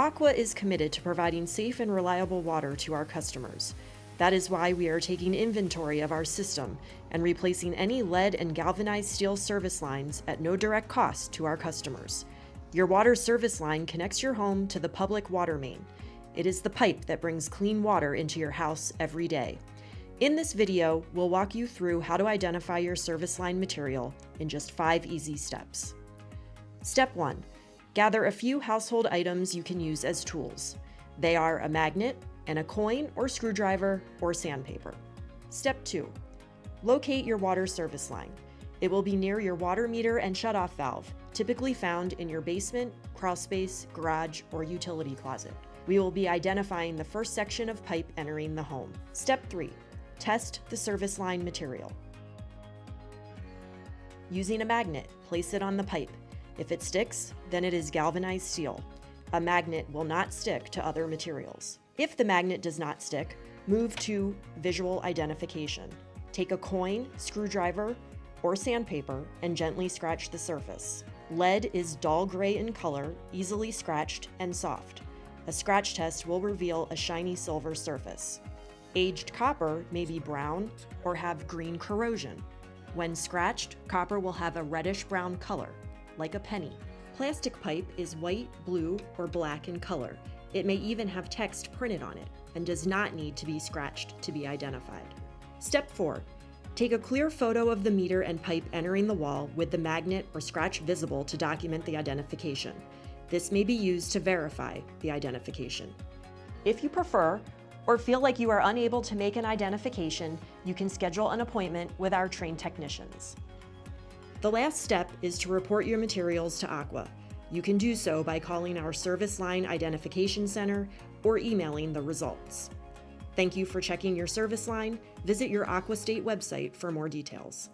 Aqua is committed to providing safe and reliable water to our customers. That is why we are taking inventory of our system and replacing any lead and galvanized steel service lines at no direct cost to our customers. Your water service line connects your home to the public water main. It is the pipe that brings clean water into your house every day. In this video, we'll walk you through how to identify your service line material in just 5 easy steps. Step 1. Gather a few household items you can use as tools. They are a magnet, and a coin or screwdriver or sandpaper. Step 2. Locate your water service line. It will be near your water meter and shutoff valve, typically found in your basement, crawl space, garage, or utility closet. We will be identifying the first section of pipe entering the home. Step 3. Test the service line material. Using a magnet, place it on the pipe. If it sticks, then it is galvanized steel. A magnet will not stick to other materials. If the magnet does not stick, move to visual identification. Take a coin, screwdriver, or sandpaper and gently scratch the surface. Lead is dull gray in color, easily scratched, and soft. A scratch test will reveal a shiny silver surface. Aged copper may be brown or have green corrosion. When scratched, copper will have a reddish-brown color, like a penny. Plastic pipe is white, blue, or black in color. It may even have text printed on it and does not need to be scratched to be identified. Step 4. Take a clear photo of the meter and pipe entering the wall with the magnet or scratch visible to document the identification. This may be used to verify the identification. If you prefer, or feel like you are unable to make an identification, you can schedule an appointment with our trained technicians. The last step is to report your materials to Aqua. You can do so by calling our Service Line Identification Center or emailing the results. Thank you for checking your service line. Visit your Aqua State website for more details.